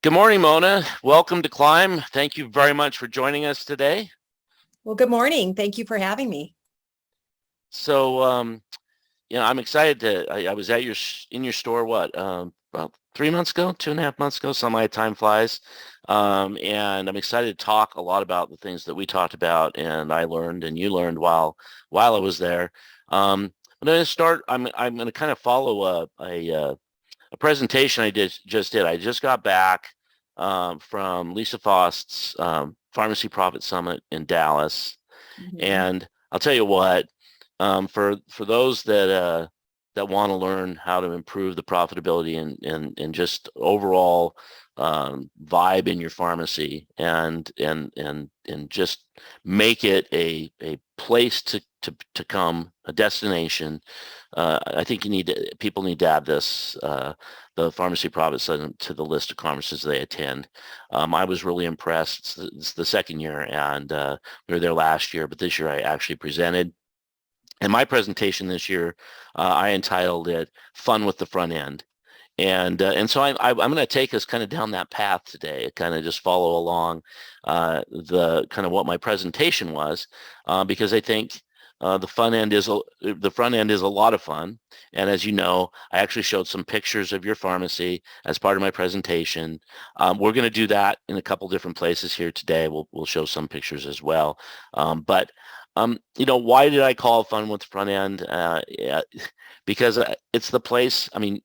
Good morning, Mona. Welcome to Climb. Thank you very much for joining us today. Well, good morning. Thank you for having me. So, I'm excited I was at in your store, about 3 months ago, 2.5 months ago, some of my time flies. And I'm excited to talk a lot about the things that we talked about and I learned and you learned while I was there. I'm going to start, I'm going to kind of follow a presentation I just did. I just got back from Lisa Faust's Pharmacy Profit Summit in Dallas. Mhm. And I'll tell you what, for those that want to learn how to improve the profitability and just overall vibe in your pharmacy and just make it a place to come, a destination. I think people need to add this the Pharmacy Profit Summit to the list of conferences they attend. I was really impressed. It's the second year, and we were there last year, but this year I actually presented. And my presentation this year, I entitled it "Fun with the Front End." And so I'm going to take us kind of down that path today, kind of just follow along the kind of what my presentation was, because I think the front end is a lot of fun. And as you know, I actually showed some pictures of your pharmacy as part of my presentation. We're going to do that in a couple different places here today. We'll show some pictures as well. But why did I call it Fun with the Front End? Yeah, because it's the place. I mean,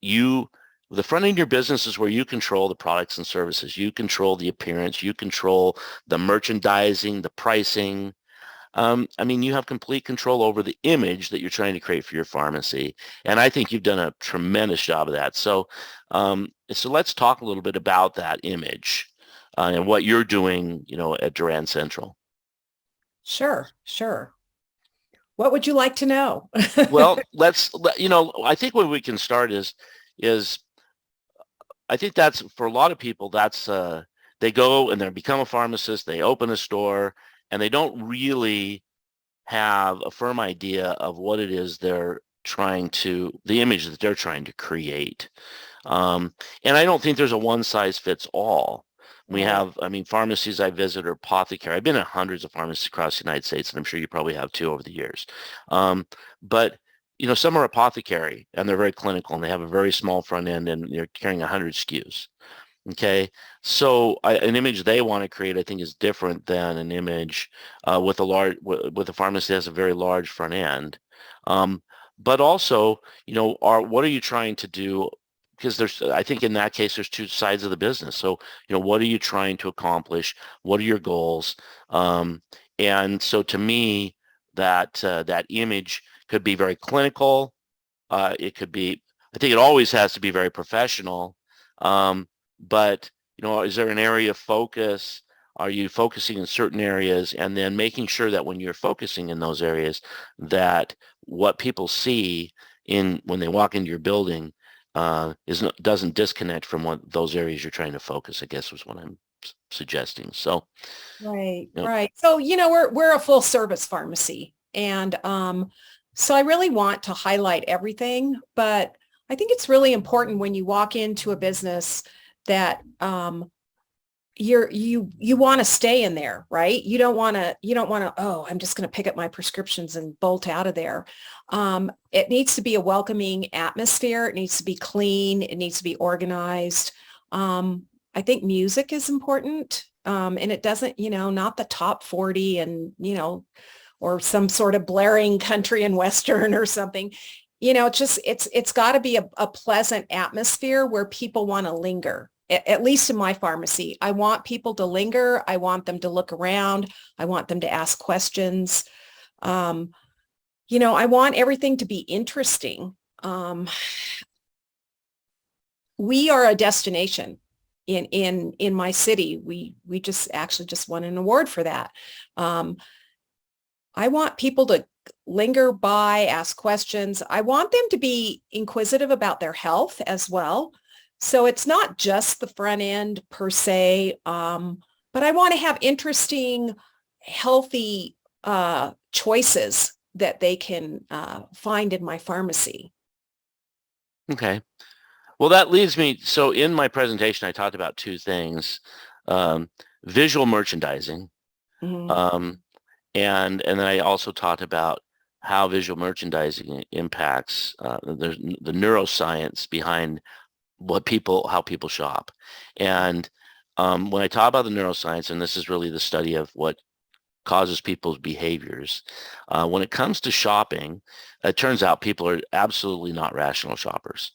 the front end of your business is where you control the products and services. You control the appearance. You control the merchandising, the pricing. You have complete control over the image that you're trying to create for your pharmacy. And I think you've done a tremendous job of that. So let's talk a little bit about that image and what you're doing, at Duran Central. Sure. What would you like to know? Well, I think where we can start is I think that's for a lot of people, that's they go and they become a pharmacist, they open a store, and they don't really have a firm idea of what it is the image that they're trying to create. And I don't think there's a one size fits all. We have, pharmacies I visit are apothecary. I've been in hundreds of pharmacies across the United States, and I'm sure you probably have too over the years. But some are apothecary and they're very clinical and they have a very small front end and they're carrying 100 SKUs. Okay, so an image they want to create, I think, is different than an image with a pharmacy that has a very large front end. But also, what are you trying to do? Because I think in that case, there's two sides of the business. So, what are you trying to accomplish? What are your goals? And so, to me, that image could be very clinical. It could be. I think it always has to be very professional. But, is there an area of focus? Are you focusing in certain areas and then making sure that when you're focusing in those areas that what people see when they walk into your building doesn't disconnect from what those areas you're trying to focus, I guess was what I'm suggesting. So, Right. So, we're a full service pharmacy. And so I really want to highlight everything, but I think it's really important when you walk into a business that you want to stay in there, right? You don't want to, oh, I'm just going to pick up my prescriptions and bolt out of there. It needs to be a welcoming atmosphere. It needs to be clean. It needs to be organized. I think music is important. And it doesn't, not the top 40 and, or some sort of blaring country and Western or something. It's got to be a pleasant atmosphere where people want to linger. At least in my pharmacy, I want people to linger. I want them to look around. I want them to ask questions. I want everything to be interesting. We are a destination in my city. We just won an award for that. I want people to linger by, ask questions. I want them to be inquisitive about their health as well. So it's not just the front end per se, but I want to have interesting, healthy choices that they can find in my pharmacy. Okay. Well, that leads me. So in my presentation, I talked about two things: um, visual merchandising, Mhm. um, and then I also talked about how visual merchandising impacts the neuroscience behind how people shop. And when I talk about the neuroscience, and this is really the study of what causes people's behaviors. When it comes to shopping, it turns out people are absolutely not rational shoppers.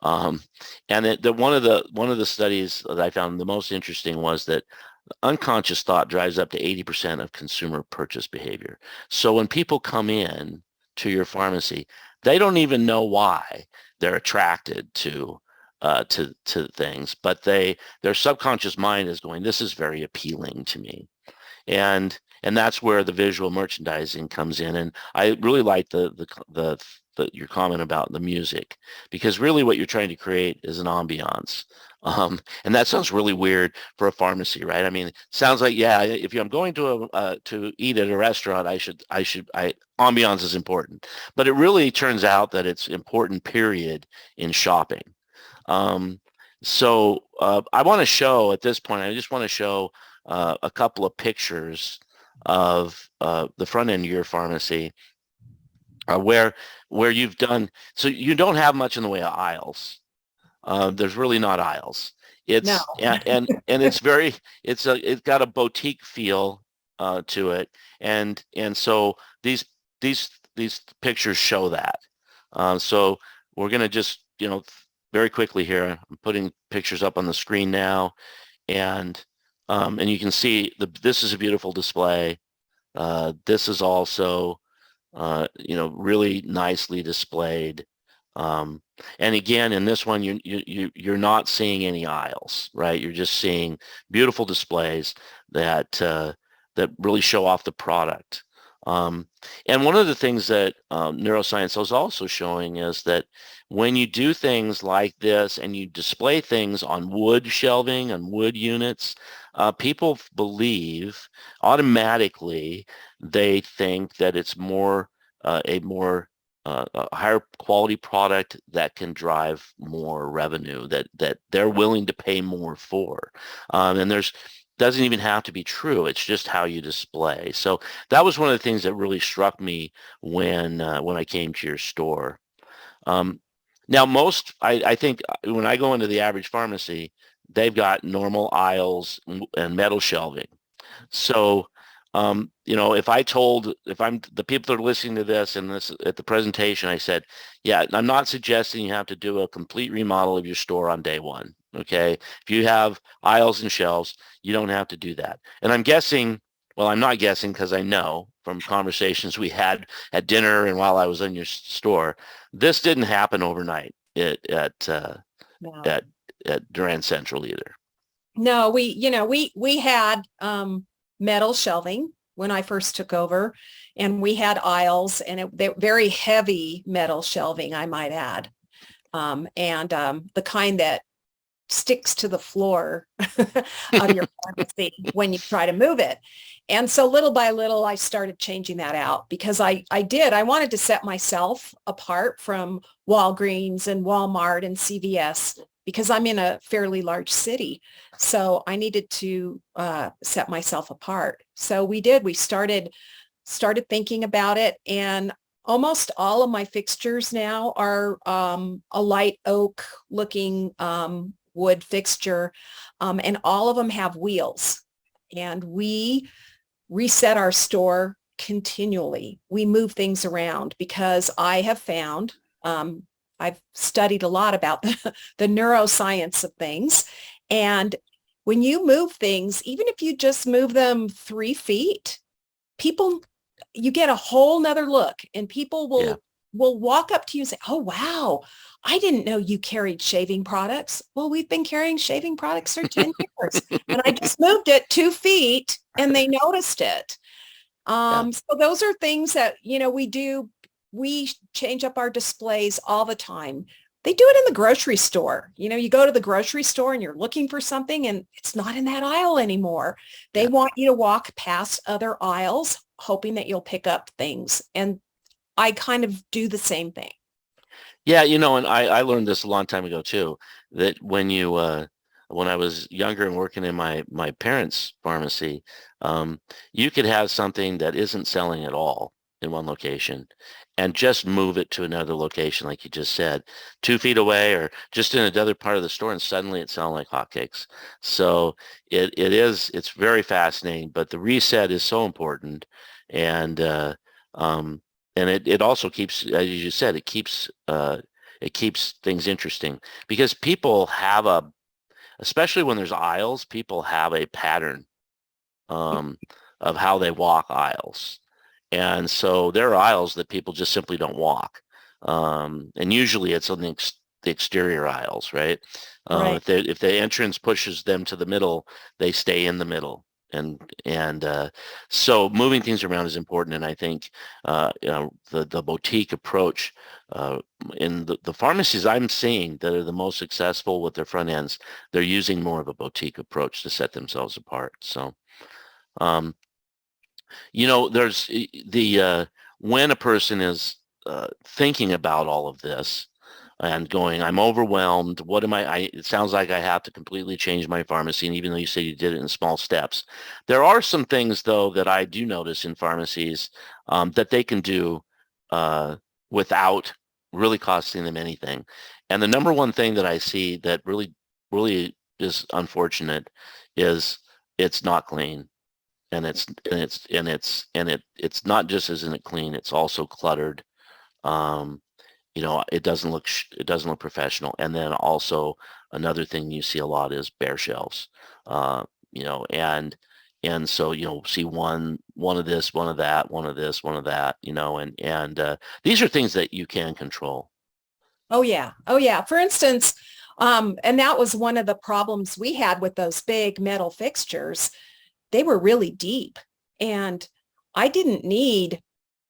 Um, and one of the studies that I found the most interesting was that unconscious thought drives up to 80% of consumer purchase behavior. So when people come in to your pharmacy, they don't even know why they're attracted to things, but their subconscious mind is going, this is very appealing to me. And that's where the visual merchandising comes in. And I really like your comment about the music, because really what you're trying to create is an ambiance. And that sounds really weird for a pharmacy, right? I mean, it sounds like, yeah, if I'm going to eat at a restaurant, ambiance is important. But it really turns out that it's important, period, in shopping. Um, so I want to show at this point, I just want to show a couple of pictures of the front end of your pharmacy uh, where where you've done, so you don't have much in the way of aisles. There's really not aisles. No. And it's got a boutique feel to it, and so these pictures show that. So we're gonna just very quickly here. I'm putting pictures up on the screen now, and and you can see this is a beautiful display. This is also really nicely displayed. Um, and again, in this one, you're not seeing any aisles, right? You're just seeing beautiful displays that really show off the product. Um, and one of the things that neuroscience is also showing is that when you do things like this and you display things on wood shelving and wood units, people believe automatically, they think that it's a more a higher quality product that can drive more revenue, that they're willing to pay more for. And there's doesn't even have to be true. It's just how you display. So that was one of the things that really struck me when I came to your store. Um, Now, I think when I go into the average pharmacy, they've got normal aisles and metal shelving. So, if I'm the people that are listening to this and this at the presentation, I said, yeah, I'm not suggesting you have to do a complete remodel of your store on day one. Okay. If you have aisles and shelves, you don't have to do that. And I'm guessing, well, I'm not guessing because I know from conversations we had at dinner and while I was in your store, this didn't happen overnight No. at, at Duran Central either. No, we had metal shelving when I first took over, and we had aisles, and they're very heavy metal shelving, I might add, and the kind that sticks to the floor of your pharmacy when you try to move it. And so little by little, I started changing that out because I wanted to set myself apart from Walgreens and Walmart and CVS because I'm in a fairly large city. So I needed to set myself apart. So we did. We started thinking about it, and almost all of my fixtures now are a light oak looking wood fixture, and all of them have wheels. And we reset our store continually. We move things around because I have found, I've studied a lot about the neuroscience of things. And when you move things, even if you just move them 3 feet, people, you get a whole nother look, and people Yeah. will walk up to you and say, oh, wow, I didn't know you carried shaving products. Well, we've been carrying shaving products for 10 years. And I just moved it 2 feet and they noticed it. Yeah. So those are things that, we do. We change up our displays all the time. They do it in the grocery store. You go to the grocery store and you're looking for something and it's not in that aisle anymore. They Yeah. want you to walk past other aisles, hoping that you'll pick up things. And I kind of do the same thing. Yeah, and I learned this a long time ago too, that when I was younger and working in my parents' pharmacy, um, you could have something that isn't selling at all in one location and just move it to another location, like you just said, 2 feet away or just in another part of the store, and suddenly it's selling like hotcakes. So it's very fascinating, but the reset is so important. And um, and it also keeps, as you said, it keeps things interesting because people have especially when there's aisles, people have a pattern um, of how they walk aisles. And so there are aisles that people just simply don't walk. And usually it's on the exterior aisles, right? Right. If the entrance pushes them to the middle, they stay in the middle. And so moving things around is important. And I think the boutique approach uh, in the pharmacies I'm seeing that are the most successful with their front ends, they're using more of a boutique approach to set themselves apart. So um, there's when a person is thinking about all of this and going, I'm overwhelmed. What am it sounds like I have to completely change my pharmacy. And even though you say you did it in small steps, there are some things though that I do notice in pharmacies that they can do uh, without really costing them anything. And the number one thing that I see that really is unfortunate is it's not clean, and it's not just isn't it clean, it's also cluttered. um it doesn't look professional. And then also another thing you see a lot is bare shelves. uh you know and so see one of this, one of that, one of this, one of that, and these are things that you can control. Oh yeah. Oh yeah. For instance, and that was one of the problems we had with those big metal fixtures. They were really deep, and I didn't need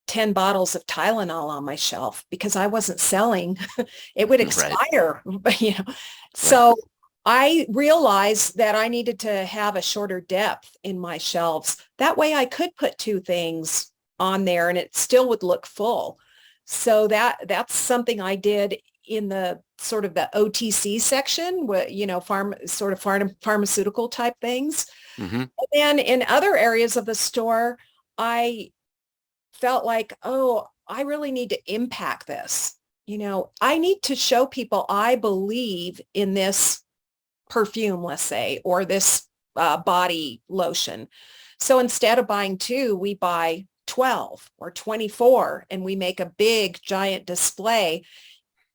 10 bottles of Tylenol on my shelf because I wasn't selling. It would Right, expire, right, So I realized that I needed to have a shorter depth in my shelves. That way I could put two things on there and it still would look full. So that's something I did in the sort of the OTC section, pharmaceutical type things. hmm, And then in other areas of the store, I felt like, oh, I really need to impact this. I need to show people I believe in this perfume, let's say, or this body lotion. So instead of buying two, we buy 12 or 24 and we make a big giant display.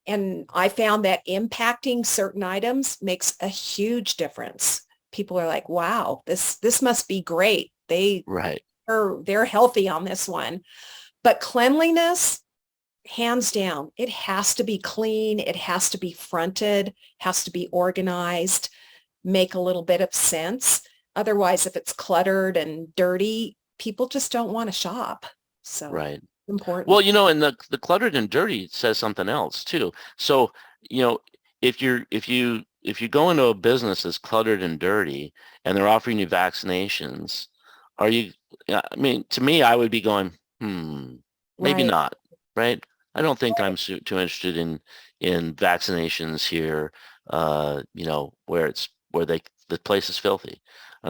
And I found that impacting certain items makes a huge difference. People are like, wow, this must be great. right, They're healthy on this one. But cleanliness, hands down, it has to be clean. It has to be fronted, has to be organized, make a little bit of sense. Otherwise, if it's cluttered and dirty, people just don't want to shop. So right. Well, important. and the cluttered and dirty says something else too. So, you know, if you go into a business that's cluttered and dirty and they're offering you vaccinations, are you, I mean, to me, I would be going, maybe Right. not, right? I don't think I'm too interested in vaccinations here, where the place is filthy.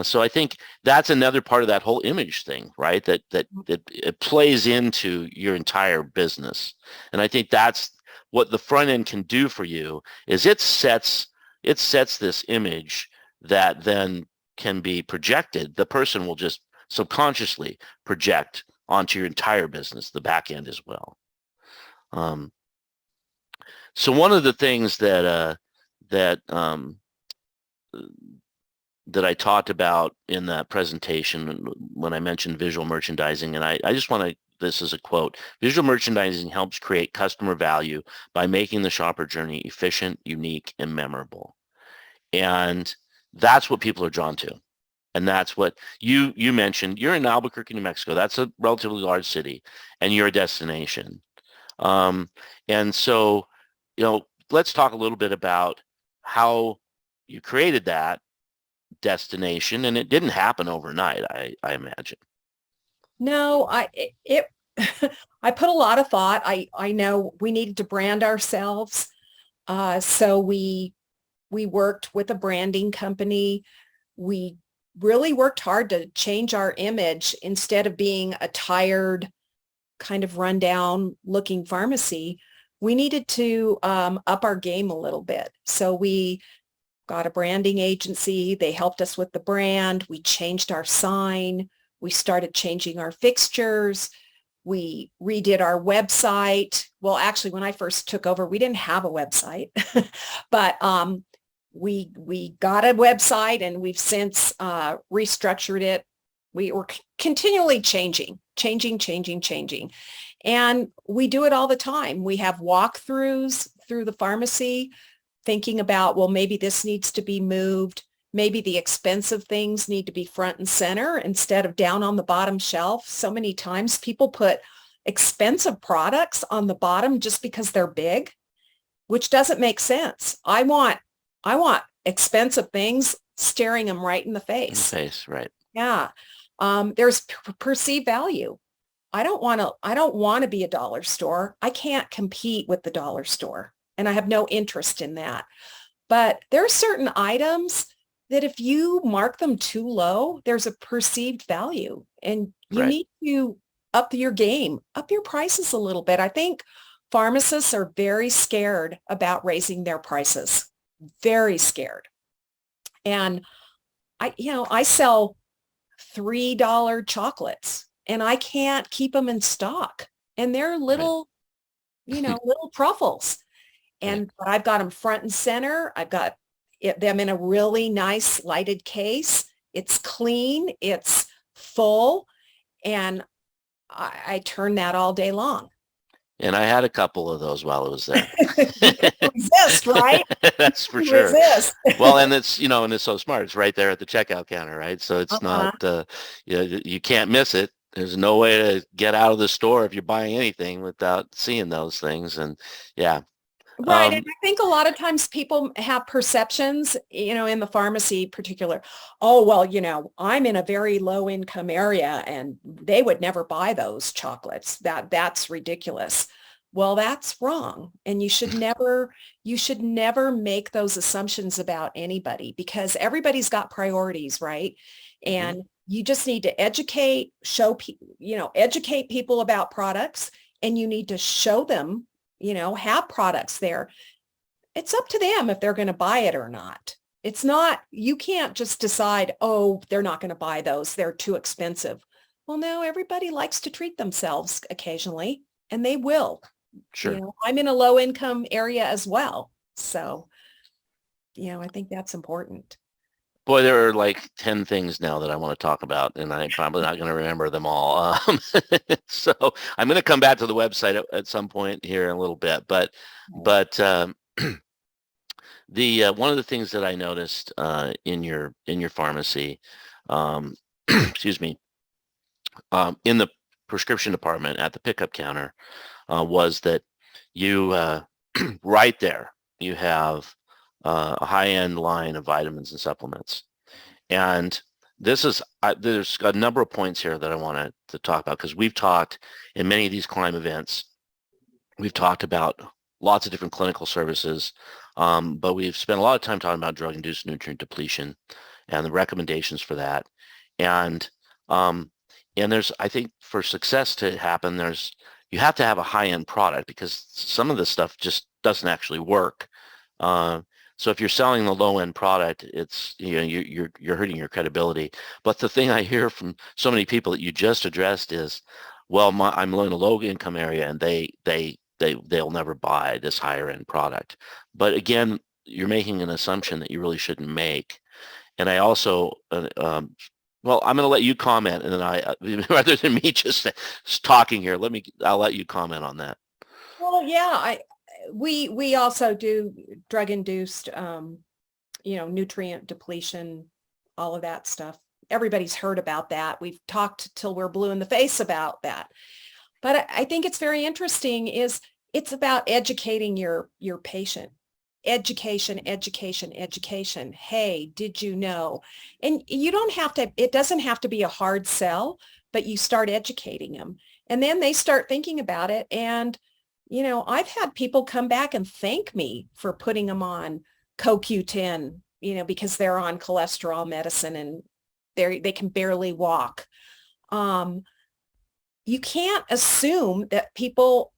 So I think that's another part of that whole image thing, right? That it plays into your entire business. And I think that's what the front end can do for you is it sets this image that then can be projected. The person will just subconsciously project onto your entire business, the back end as well. Um, so one of the things that I talked about in that presentation when I mentioned visual merchandising, and I just want to, this is a quote, visual merchandising helps create customer value by making the shopper journey efficient, unique, and memorable. And that's what people are drawn to. And that's what you mentioned. You're in Albuquerque, New Mexico. That's a relatively large city, and you're a destination. Um, and so, let's talk a little bit about how you created that destination, and it didn't happen overnight, I imagine. No, I put a lot of thought. I know we needed to brand ourselves. So we worked with a branding company. We really worked hard to change our image instead of being a tired, kind of rundown looking pharmacy. We needed to up our game a little bit. So we got a branding agency. They helped us with the brand. We changed our sign. We started changing our fixtures. We redid our website. Well, actually, when I first took over, we didn't have a website, but we got a website and we've since restructured it. We were continually changing. And we do it all the time. We have walkthroughs through the pharmacy, thinking about, well, maybe this needs to be moved. Maybe the expensive things need to be front and center instead of down on the bottom shelf. So many times people put expensive products on the bottom just because they're big, which doesn't make sense. I want expensive things staring them right in the face. Right. Yeah. There's perceived value. I don't want to be a dollar store. I can't compete with the dollar store, and I have no interest in that. But there are certain items that if you mark them too low, there's a perceived value, and you need to up your game, up your prices a little bit. I think pharmacists are very scared about raising their prices, very scared. And I sell $3 chocolates and I can't keep them in stock. And they're little, little truffles. But I've got them front and center. I've got them in a really nice lighted case. It's clean. It's full. And I turn that all day long. And I had a couple of those while I was there. Resist, right? That's for sure. Resist. Well, and it's, and it's so smart. It's right there at the checkout counter, right? So it's not, you can't miss it. There's no way to get out of the store if you're buying anything without seeing those things. And yeah. Right. And I think a lot of times people have perceptions, in the pharmacy particular. Oh, well, I'm in a very low income area and they would never buy those chocolates. That's ridiculous. Well, that's wrong. And you should never make those assumptions about anybody, because everybody's got priorities, right? And you just need to educate people about products, and you need to show them, have products there. It's up to them if they're going to buy it or not. It's not, you can't just decide, oh, they're not going to buy those, they're too expensive. Well, no, everybody likes to treat themselves occasionally, and they will. Sure. I'm in a low income area as well. So, I think that's important. Boy, there are like 10 things now that I want to talk about, and I'm probably not going to remember them all. So I'm going to come back to the website at some point here in a little bit. But the one of the things that I noticed in your pharmacy, excuse me, in the prescription department at the pickup counter, was that you right there you have a high-end line of vitamins and supplements. And this is, there's a number of points here that I want to talk about, because we've talked in many of these Climb events, we've talked about lots of different clinical services, but we've spent a lot of time talking about drug-induced nutrient depletion and the recommendations for that. And there's, I think, for success to happen, you have to have a high-end product, because some of this stuff just doesn't actually work. So if you're selling the low-end product, it's, you're hurting your credibility. But the thing I hear from so many people that you just addressed is, well, I'm in a low-income area, and they'll never buy this higher-end product. But again, you're making an assumption that you really shouldn't make. And I also, well, I'm going to let you comment, and then rather than me just talking here, I'll let you comment on that. Well, yeah, we also do drug-induced, nutrient depletion, all of that stuff. Everybody's heard about that. We've talked till we're blue in the face about that. But I think it's very interesting it's about educating your patient. Education. Hey, did you know? And you don't have to, it doesn't have to be a hard sell, but you start educating them. And then they start thinking about it. And, I've had people come back and thank me for putting them on CoQ10, because they're on cholesterol medicine and they can barely walk. You can't assume that people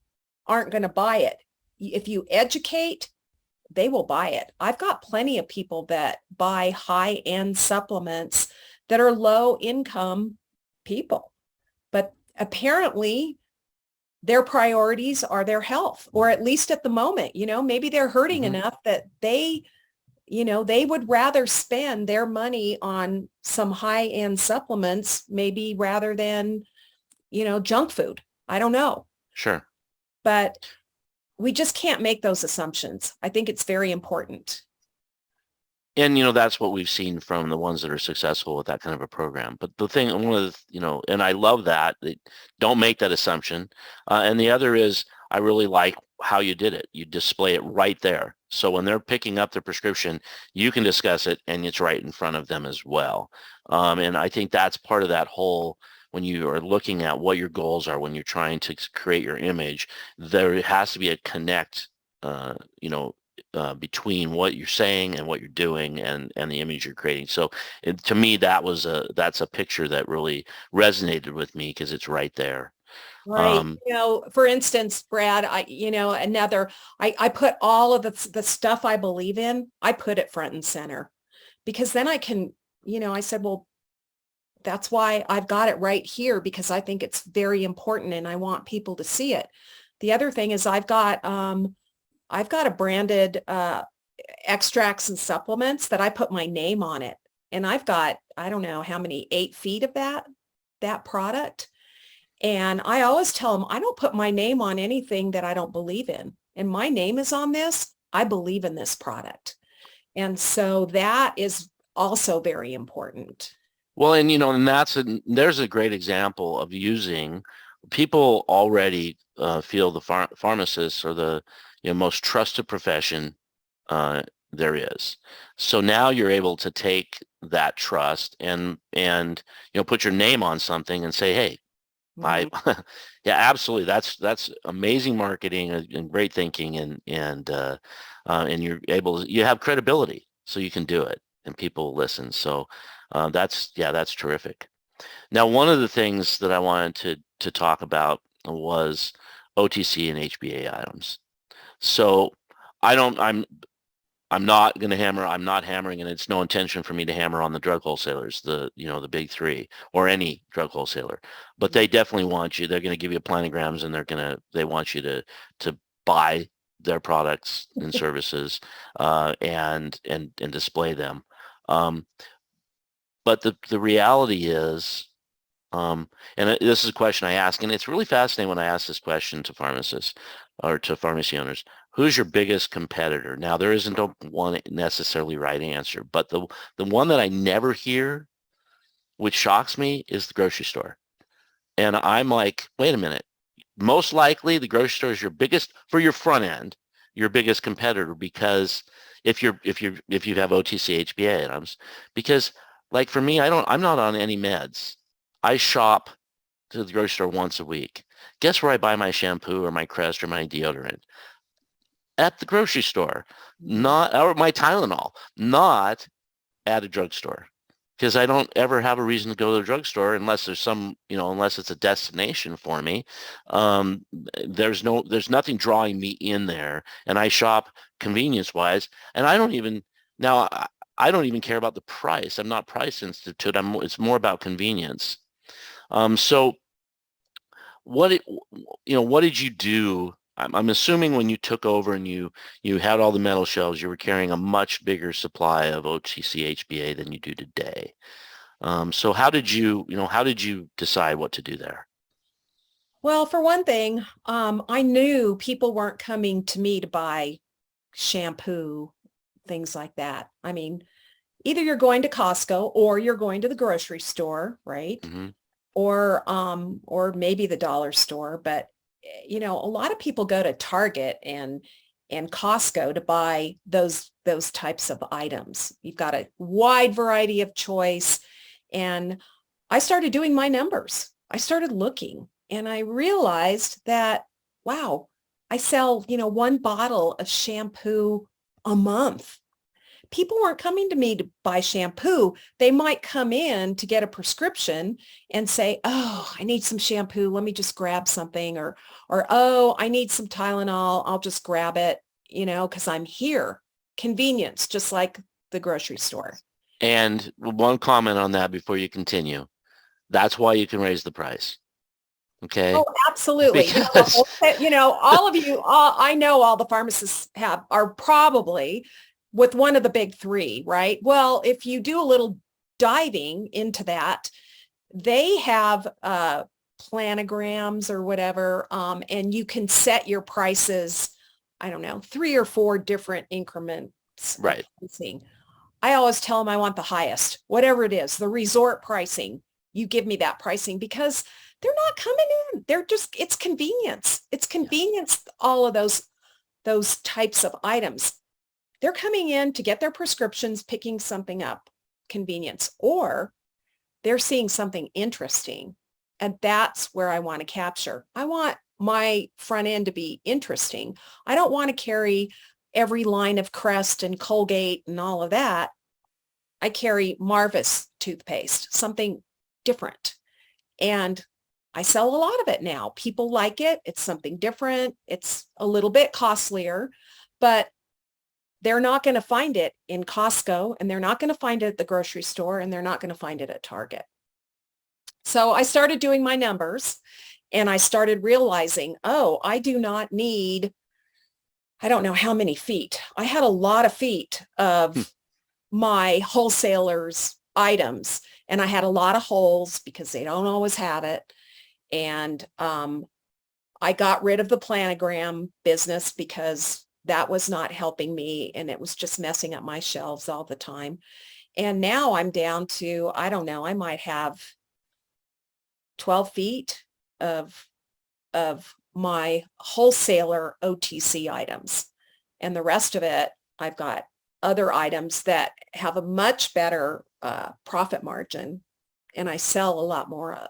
aren't going to buy it. If you educate, they will buy it. I've got plenty of people that buy high-end supplements that are low income people, but apparently their priorities are their health, or at least at the moment, maybe they're hurting enough that they would rather spend their money on some high-end supplements, maybe rather than, junk food. I don't know. Sure. But we just can't make those assumptions. I think it's very important. And, that's what we've seen from the ones that are successful with that kind of a program. But the thing, one of the, and I love that, don't make that assumption. And the other is, I really like how you did it. You display it right there. So when they're picking up their prescription, you can discuss it and it's right in front of them as well. And I think that's part of that whole, when you are looking at what your goals are, when you're trying to create your image, there has to be a connect, between what you're saying and what you're doing and the image you're creating. So to me, that's a picture that really resonated with me because it's right there. Right. For instance, Brad, I put all of the stuff I believe in, I put it front and center, because then I can, I said, well, that's why I've got it right here, because I think it's very important and I want people to see it. The other thing is I've got a branded extracts and supplements that I put my name on it. And I've got, I don't know how many, 8 feet of that product. And I always tell them, I don't put my name on anything that I don't believe in. And my name is on this. I believe in this product. And so that is also very important. Well, and, there's a great example of using, people already feel the pharmacists are the most trusted profession there is. So now you're able to take that trust and put your name on something and say, hey, yeah, absolutely. That's amazing marketing and great thinking, and you're you have credibility, so you can do it and people listen. So that's terrific. Now, one of the things that I wanted to talk about was OTC and HBA items. So I'm not going to hammer. I'm not hammering, and it's no intention for me to hammer on the drug wholesalers, the big three, or any drug wholesaler. But they definitely want you. They're going to give you planograms, and they want you to buy their products and services and display them. But the reality is, and this is a question I ask, and it's really fascinating when I ask this question to pharmacists or to pharmacy owners. Who's your biggest competitor? Now, there isn't one necessarily right answer, but the one that I never hear, which shocks me, is the grocery store. And I'm like, wait a minute. Most likely, the grocery store is your biggest, for your front end, your biggest competitor, because if you have OTC HBA items, because like for me, I'm not on any meds. I shop to the grocery store once a week. Guess where I buy my shampoo or my Crest or my deodorant? At the grocery store, or my Tylenol, not at a drugstore, because I don't ever have a reason to go to the drugstore unless there's unless it's a destination for me. There's nothing drawing me in there, and I shop convenience wise, and I don't even care about the price. I'm not price sensitive. It's more about convenience. So what did you do? I'm assuming when you took over and you had all the metal shelves, you were carrying a much bigger supply of OTC HBA than you do today. So how did you decide what to do there? Well, for one thing, I knew people weren't coming to me to buy shampoo, things like that. I mean, either you're going to Costco or you're going to the grocery store, right? Mm-hmm. Or maybe the dollar store, but a lot of people go to Target and Costco to buy those types of items. You've got a wide variety of choice. And I started doing my numbers. I started looking and I realized that, wow, I sell, one bottle of shampoo a month. People weren't coming to me to buy shampoo. They might come in to get a prescription and say, oh, I need some shampoo. Let me just grab something. Or, oh, I need some Tylenol. I'll just grab it, because I'm here. Convenience, just like the grocery store. And one comment on that before you continue. That's why you can raise the price. Okay. Oh, absolutely. Because All of you, I know all the pharmacists are probably with one of the big three, right? Well, if you do a little diving into that, they have planograms or whatever, and you can set your prices, I don't know, 3 or 4 different increments right. of pricing. I always tell them I want the highest, whatever it is, the resort pricing. You give me that pricing because they're not coming in. It's convenience. It's convenience, all of those types of items. They're coming in to get their prescriptions, picking something up, convenience, or they're seeing something interesting. And that's where I want to capture. I want my front end to be interesting. I don't want to carry every line of Crest and Colgate and all of that. I carry Marvis toothpaste, something different. And I sell a lot of it now. People like it. It's something different. It's a little bit costlier, but they're not going to find it in Costco, and they're not going to find it at the grocery store, and they're not going to find it at Target. So I started doing my numbers, and I started realizing, oh, I do not need, I don't know how many feet. I had a lot of feet of my wholesalers' items, and I had a lot of holes because they don't always have it. And I got rid of the planogram business because that was not helping me, and it was just messing up my shelves all the time. And now I'm down to, I don't know, I might have 12 feet of my wholesaler OTC items. And the rest of it, I've got other items that have a much better profit margin, and I sell a lot more of.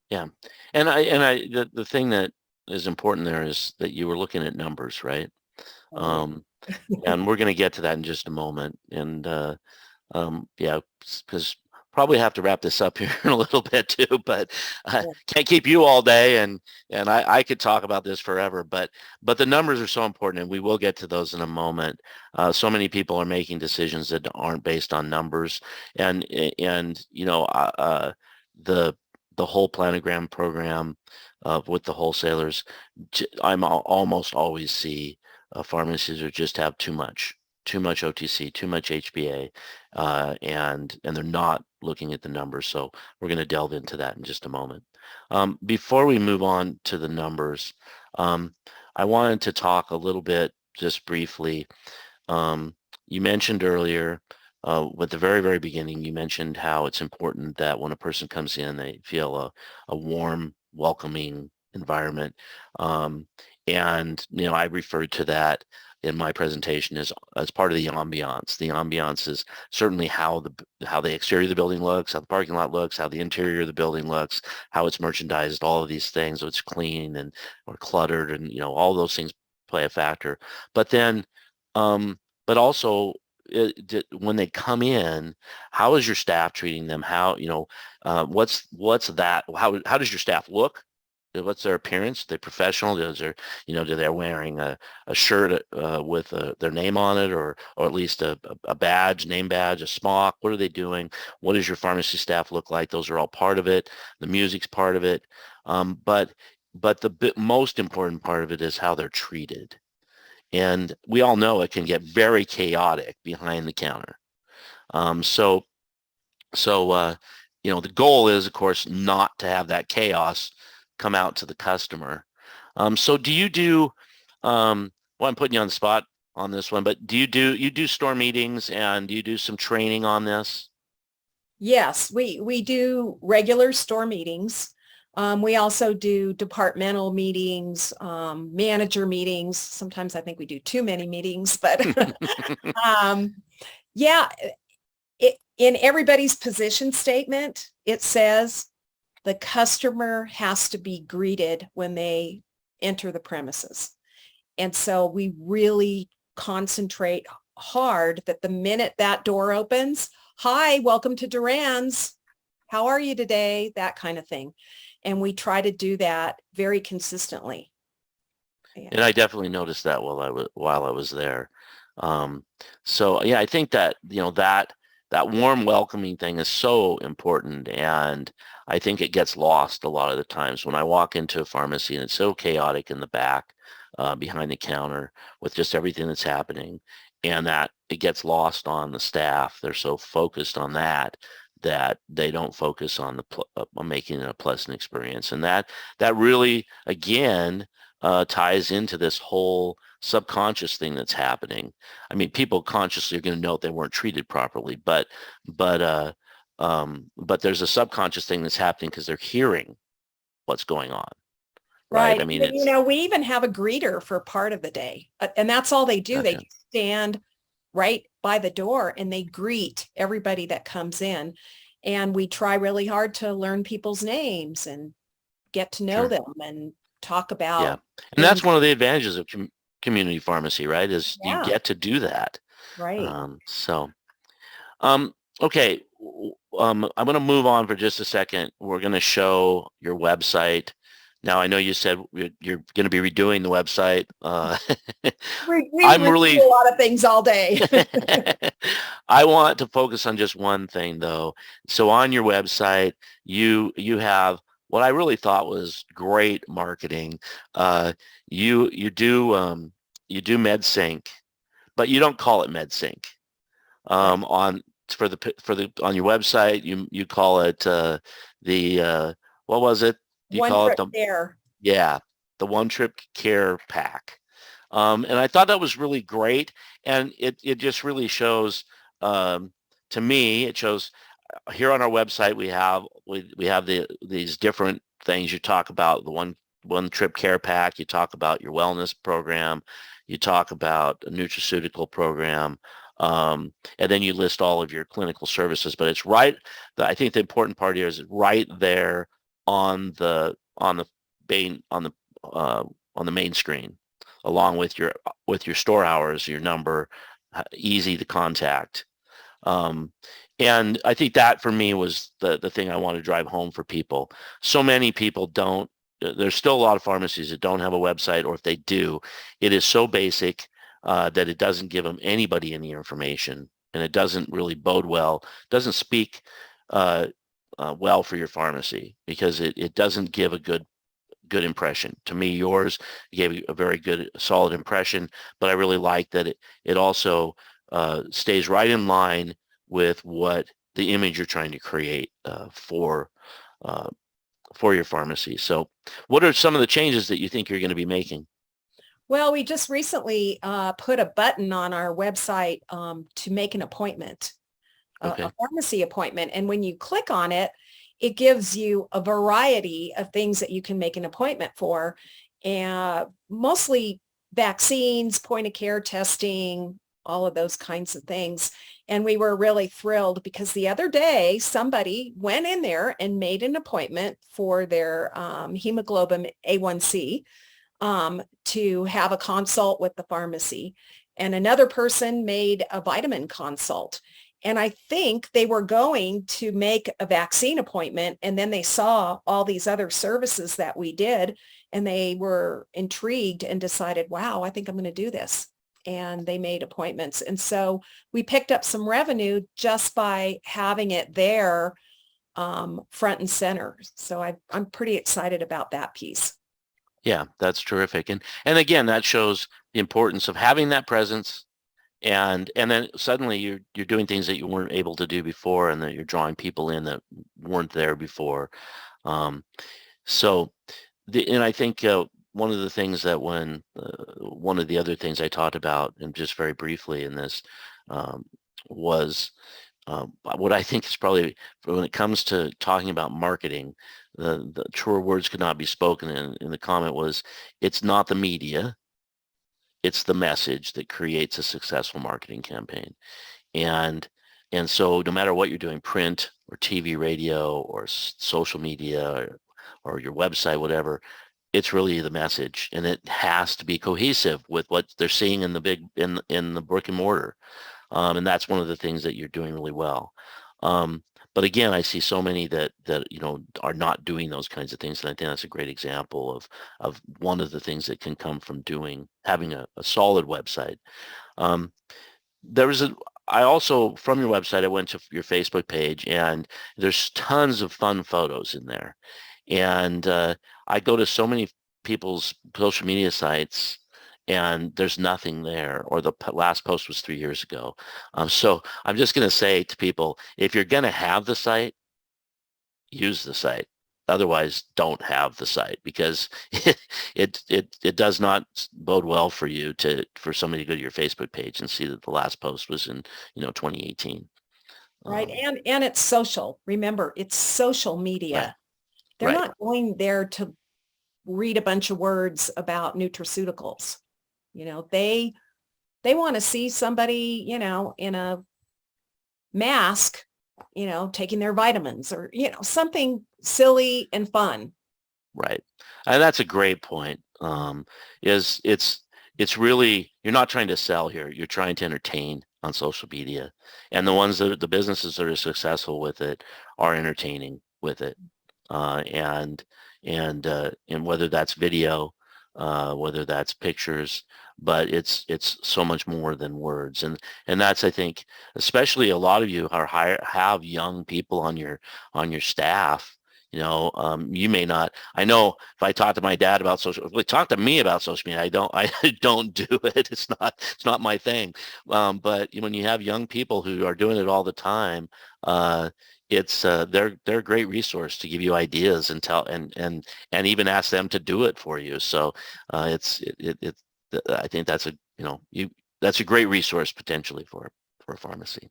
Yeah. And the thing that is important there is that you were looking at numbers, right? And we're going to get to that in just a moment. And yeah, because probably have to wrap this up here in a little bit too, but I can't keep you all day, and I could talk about this forever, but the numbers are so important, and we will get to those in a moment. So many people are making decisions that aren't based on numbers, and the whole planogram program with the wholesalers, I'm almost always see pharmacies who just have too much OTC, too much HBA, and they're not looking at the numbers. So we're going to delve into that in just a moment. Before we move on to the numbers, I wanted to talk a little bit, just briefly. You mentioned earlier, at the very, very beginning, you mentioned how it's important that when a person comes in, they feel a warm, welcoming environment. And, I referred to that in my presentation as part of the ambiance. The ambiance is certainly how the exterior of the building looks, how the parking lot looks, how the interior of the building looks, how it's merchandised, all of these things, so it's clean and or cluttered, and all those things play a factor. But then, but also when they come in, how is your staff treating them? How what's that? How does your staff look? What's their appearance? Are they professional? Do they're wearing a shirt with their name on it, or at least a badge, name badge, a smock? What are they doing? What does your pharmacy staff look like? Those are all part of it. The music's part of it. But the most important part of it is how they're treated. And we all know it can get very chaotic behind the counter. So the goal is, of course, not to have that chaos come out to the customer. So do you do, well, I'm putting you on the spot on this one, but you do store meetings, and do you do some training on this? Yes, we do regular store meetings. We also do departmental meetings, manager meetings. Sometimes I think we do too many meetings, but yeah, in everybody's position statement, it says the customer has to be greeted when they enter the premises. And so we really concentrate hard that the minute that door opens, hi, welcome to Duran's. How are you today? That kind of thing. And we try to do that very consistently. Yeah. And I definitely noticed that while I was there. So yeah, I think that that warm welcoming thing is so important, and I think it gets lost a lot of the times when I walk into a pharmacy and it's so chaotic in the back, behind the counter with just everything that's happening, and that it gets lost on the staff. They're so focused on that they don't focus on on making it a pleasant experience, and that really again ties into this whole subconscious thing that's happening. I mean, people consciously are going to know they weren't treated properly, but there's a subconscious thing that's happening because they're hearing what's going on, right? Right. I mean, You know, we even have a greeter for part of the day, and that's all they do. They gotcha. stand right by the door and they greet everybody that comes in. And we try really hard to learn people's names and get to know Sure. them and talk Yeah. about And that's things. one of the advantages of community pharmacy, right? Is you Yeah, get to do that. right. So, um, okay. I'm going to move on for just a second. We're going to show your website. Now, I know you said you're going to be redoing the website. We I'm review really, a lot of things all day. I want to focus on just one thing though. So on your website, you have what I really thought was great marketing. You do MedSync, but you don't call it MedSync. Right. On on your website, you call it the what was it? You One call it trip the there. yeah, the one trip care pack. And I thought that was really great. And it just really shows, to me, it shows here on our website, we have these different things. You talk about the one trip care pack. You talk about your wellness program. You talk about a nutraceutical program. And then you list all of your clinical services, but it's right. I think the important part here is right there on the main on the main screen, along with your store hours, your number, easy to contact. Um, and I think that for me was the thing I want to drive home for people. So many people don't. There's still a lot of pharmacies that don't have a website, or if they do, it is so basic that it doesn't give them anybody any information, and it doesn't really bode well. Doesn't speak uh, well for your pharmacy because it doesn't give a good impression. To me, yours gave a very good, solid impression, but I really like that it also stays right in line with what the image you're trying to create uh, for your pharmacy. So what are some of the changes that you think you're going to be making? Well, we just recently put a button on our website to make an appointment, a Okay. pharmacy appointment. And when you click on it, it gives you a variety of things that you can make an appointment for, and mostly vaccines, point of care testing, all of those kinds of things. And we were really thrilled because the other day somebody went in there and made an appointment for their hemoglobin A1C to have a consult with the pharmacy. And another person made a vitamin consult. And I think they were going to make a vaccine appointment, and then they saw all these other services that we did, and they were intrigued and decided, wow, I think I'm going to do this. And they made appointments. And so we picked up some revenue just by having it there front and center. So I'm pretty excited about that piece. Yeah, that's terrific. And again, that shows the importance of having that presence, and then suddenly you're doing things that you weren't able to do before, and that you're drawing people in that weren't there before. Um, so and I think one of the things that one of the other things I talked about, and just very briefly in this, was what I think is probably, when it comes to talking about marketing, the truer words could not be spoken. In the comment was, it's not the media, it's the message that creates a successful marketing campaign. And and so no matter what you're doing, print or TV, radio, or social media, or your website, whatever. It's really the message, and it has to be cohesive with what they're seeing in the in the brick and mortar. And that's one of the things that you're doing really well. But again, I see so many that are not doing those kinds of things, and I think that's a great example of one of the things that can come from having a solid website. Um, there was a I also, from your website, I went to your Facebook page, and there's tons of fun photos in there. And I go to so many people's social media sites, and there's nothing there, or the last post was 3 years ago. So I'm just going to say to people, if you're going to have the site, use the site. Otherwise, don't have the site, because it does not bode well for you for somebody to go to your Facebook page and see that the last post was in 2018. Right. And it's social. Remember, it's social media. Right. They're Right. not going there to read a bunch of words about nutraceuticals. They want to see somebody, in a mask, taking their vitamins, or, something silly and fun. Right. And that's a great point. It's really, you're not trying to sell here. You're trying to entertain on social media. And the businesses that are successful with it are entertaining with it. And whether that's video, whether that's pictures, but it's so much more than words. And that's, I think, especially a lot of you have young people on your staff. You may not. I know if I talk to my dad about talk to me about social media, I don't do it. It's not my thing. But when you have young people who are doing it all the time, they're a great resource to give you ideas and tell and even ask them to do it for you. So I think that's that's a great resource potentially for a pharmacy.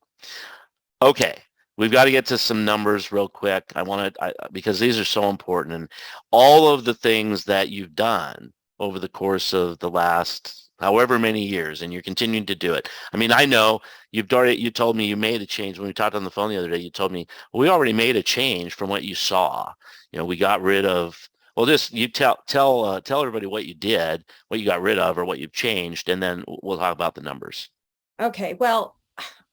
Okay, we've got to get to some numbers real quick. Because these are so important, and all of the things that you've done over the course of the last however many years, and you're continuing to do it. I mean, I know you told me you made a change when we talked on the phone the other day. You told me, well, we already made a change from what you saw. We got rid of, well, you tell everybody what you did, what you got rid of, or what you've changed, and then we'll talk about the numbers. Okay. Well,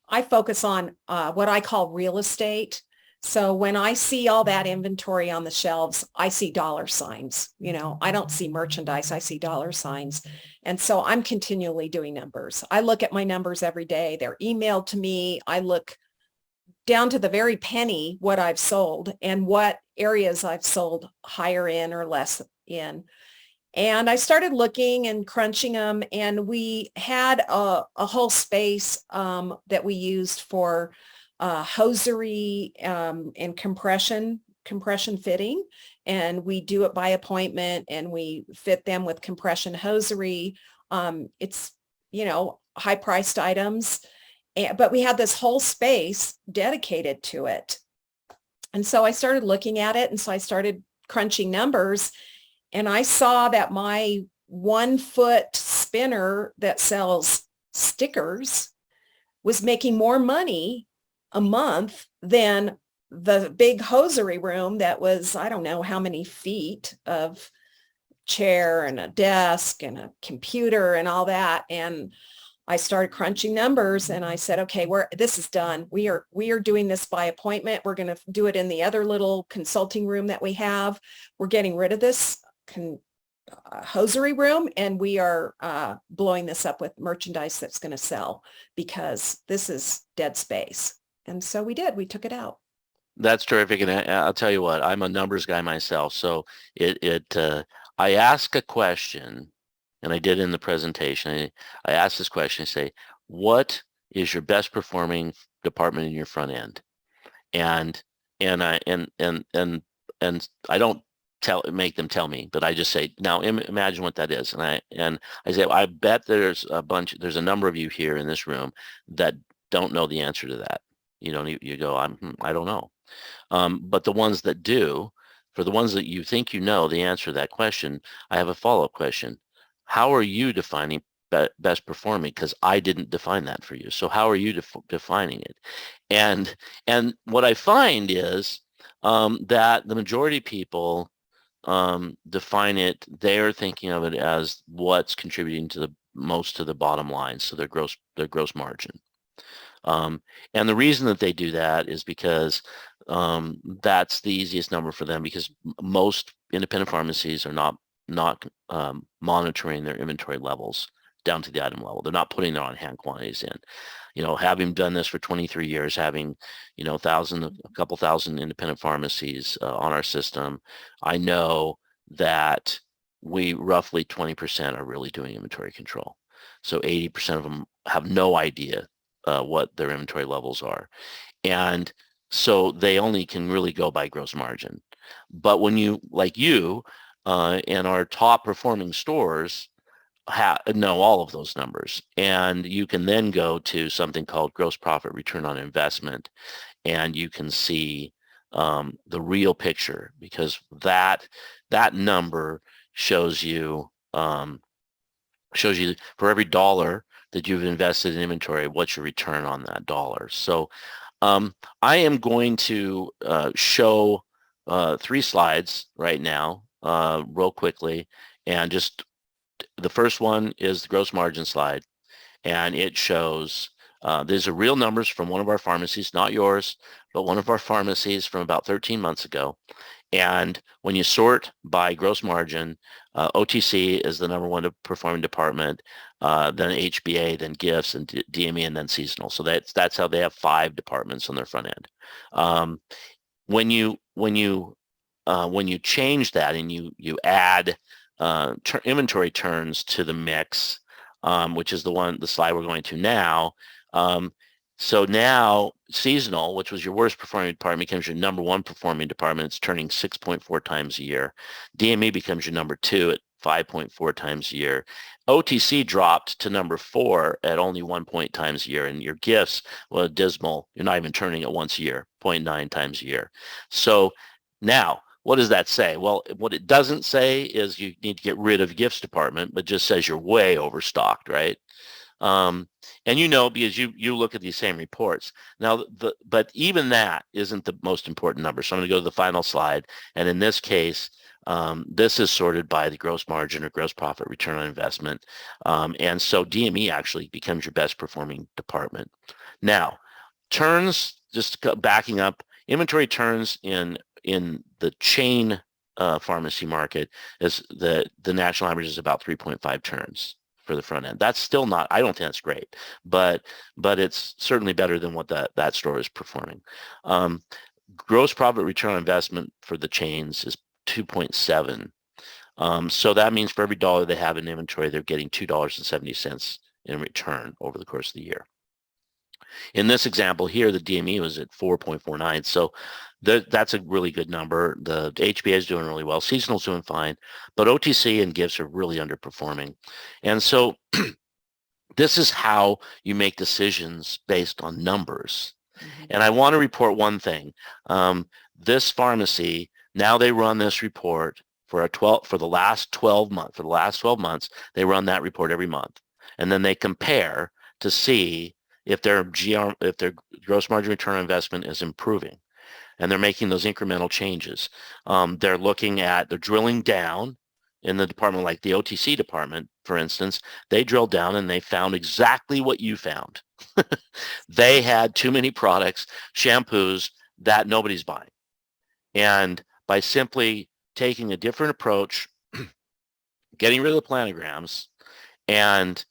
I focus on what I call real estate. So when I see all that inventory on the shelves, I see dollar signs. I don't see merchandise, I see dollar signs. And so I'm continually doing numbers. I look at my numbers every day. They're emailed to me. I look down to the very penny what I've sold and what areas I've sold higher in or less in. And I started looking and crunching them, and we had a whole space that we used for hosiery and compression fitting. And we do it by appointment, and we fit them with compression hosiery. It's, high priced items, but we had this whole space dedicated to it. And so I started looking at it, and so I started crunching numbers. And I saw that my 1-foot spinner that sells stickers was making more money a month than the big hosiery room that was, I don't know how many feet of chair and a desk and a computer and all that. And I started crunching numbers, and I said, okay, this is done. We are doing this by appointment. We're going to do it in the other little consulting room that we have. We're getting rid of this hosiery room, and we are blowing this up with merchandise that's going to sell, because this is dead space. And so we took it out. That's terrific. And I'll tell you what, I'm a numbers guy myself. So I ask a question, and I did in the presentation. I asked this question, I say, what is your best performing department in your front end? And I don't make them tell me, but I just say, now imagine what that is. And I say, I bet there's a number of you here in this room that don't know the answer to that. You go, I don't know. But the ones that do, for the ones that you think the answer to that question, I have a follow-up question. How are you defining best performing? Because I didn't define that for you. So how are you defining it? And what I find is that the majority of people define it, they're thinking of it as what's contributing to the most to the bottom line, so their gross margin. And the reason that they do that is because that's the easiest number for them, because most independent pharmacies are not monitoring their inventory levels down to the item level. They're not putting their on-hand quantities in. Having done this for 23 years, having, a couple thousand independent pharmacies on our system, I know that we roughly 20% are really doing inventory control. So 80% of them have no idea what their inventory levels are. And so they only can really go by gross margin. But when you, like you, and our top performing stores know all of those numbers. And you can then go to something called gross profit return on investment, and you can see the real picture, because that number shows you for every dollar that you've invested in inventory, what's your return on that dollar. So I am going to show 3 slides right now real quickly, and just the first one is the gross margin slide, and it shows these are real numbers from one of our pharmacies, not yours, but one of our pharmacies from about 13 months ago. And when you sort by gross margin, OTC is the number 1 performing department, then HBA, then gifts, and DME, and then seasonal. So that's how they have 5 departments on their front end. When you change that and you add inventory turns to the mix, which is the slide we're going to now. So now seasonal, which was your worst performing department, becomes your number 1 performing department. It's turning 6.4 times a year. DME becomes your number 2 at 5.4 times a year. OTC dropped to number 4 at only 1 times a year. And your gifts, well, dismal. You're not even turning it once a year, 0.9 times a year. So now, what does that say? Well, what it doesn't say is you need to get rid of gifts department, but just says you're way overstocked, right? And because you look at these same reports. Now, but even that isn't the most important number. So I'm going to go to the final slide. And in this case, this is sorted by the gross margin or gross profit return on investment. And so DME actually becomes your best performing department. Now, turns, just backing up, inventory turns in the chain pharmacy market is the national average is about 3.5 turns for the front end. That's still not, I don't think that's great, but it's certainly better than what that store is performing. Gross profit return on investment for the chains is 2.7. So that means for every dollar they have in inventory, they're getting $2.70 in return over the course of the year. In this example here, the DME was at 4.49. So that's a really good number. The HBA is doing really well. Seasonal's doing fine, but OTC and gifts are really underperforming. And so this is how you make decisions based on numbers. Mm-hmm. And I want to report one thing. This pharmacy, now they run this report for the last 12 months. For the last 12 months, they run that report every month. And then they compare to see if their gross margin return on investment is improving, and they're making those incremental changes. They're drilling down in the department, like the OTC department, for instance. They drilled down and they found exactly what you found. They had too many products, shampoos that nobody's buying. And by simply taking a different approach, getting rid of the planograms and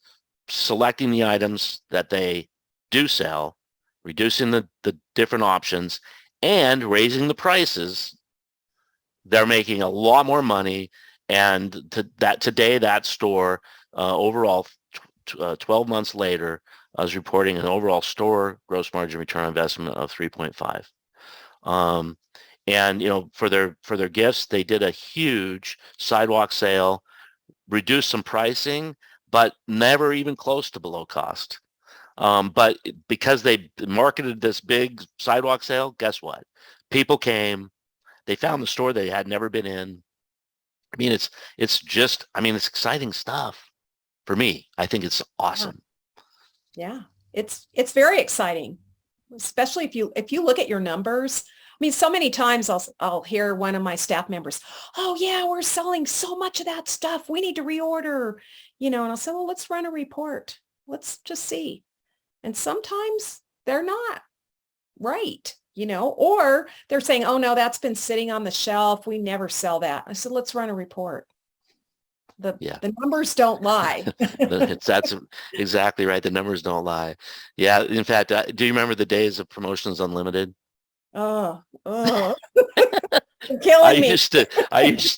selecting the items that they do sell, reducing the different options, and raising the prices, they're making a lot more money. And today that store overall 12 months later is reporting an overall store gross margin return on investment of 3.5. And for their gifts, they did a huge sidewalk sale, reduced some pricing, but never even close to below cost. But because they marketed this big sidewalk sale, guess what? People came, they found the store they had never been in. I mean, it's exciting stuff. for me. I think it's awesome. Yeah. It's very exciting, especially if you look at your numbers. I mean, so many times I'll hear one of my staff members, "Oh yeah, we're selling so much of that stuff. We need to reorder," and I'll say, "Well, let's run a report. Let's just see." And sometimes they're not right, or they're saying, "Oh no, that's been sitting on the shelf. We never sell that." I said, "Let's run a report." The numbers don't lie. That's exactly right. The numbers don't lie. Yeah. In fact, do you remember the days of Promotions Unlimited? Oh, you're I killing me. used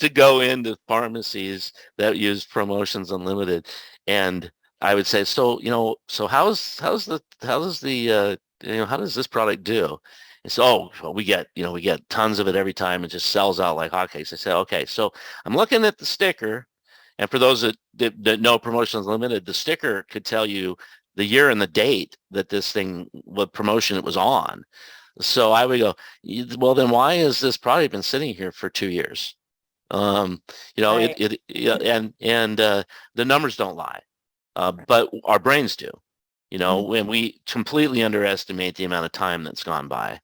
to go into pharmacies that use Promotions Unlimited, and I would say, so how does this product do? And so, well, we get tons of it every time. It just sells out like hotcakes. I said, okay, so I'm looking at the sticker, and for those that know Promotions Unlimited, the sticker could tell you the year and the date that what promotion it was on. So I would go, well, then why has this product been sitting here for 2 years? Right. Yeah, and the numbers don't lie, but our brains do, Mhm. when we completely underestimate the amount of time that's gone by.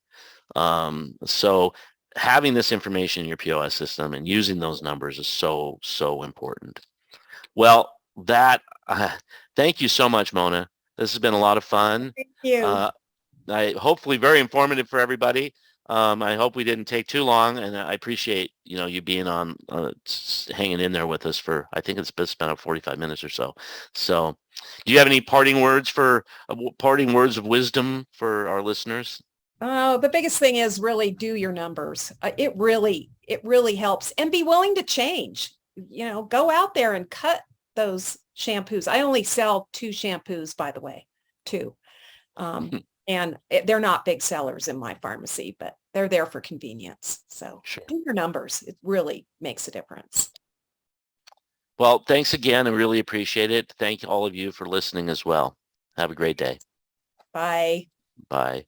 So having this information in your POS system and using those numbers is so, so important. Well, thank you so much, Mona. This has been a lot of fun. Thank you. Uh, hopefully very informative for everybody. I hope we didn't take too long, and I appreciate you being on, hanging in there with us for, I think it's been about 45 minutes or so. So, do you have any parting words of wisdom for our listeners? Oh, the biggest thing is really do your numbers. It really helps, and be willing to change. Go out there and cut those shampoos. I only sell 2 shampoos, by the way, 2. And they're not big sellers in my pharmacy, but they're there for convenience. So Sure. do your numbers. It really makes a difference. Well, thanks again. I really appreciate it. Thank all of you for listening as well. Have a great day. Bye. Bye.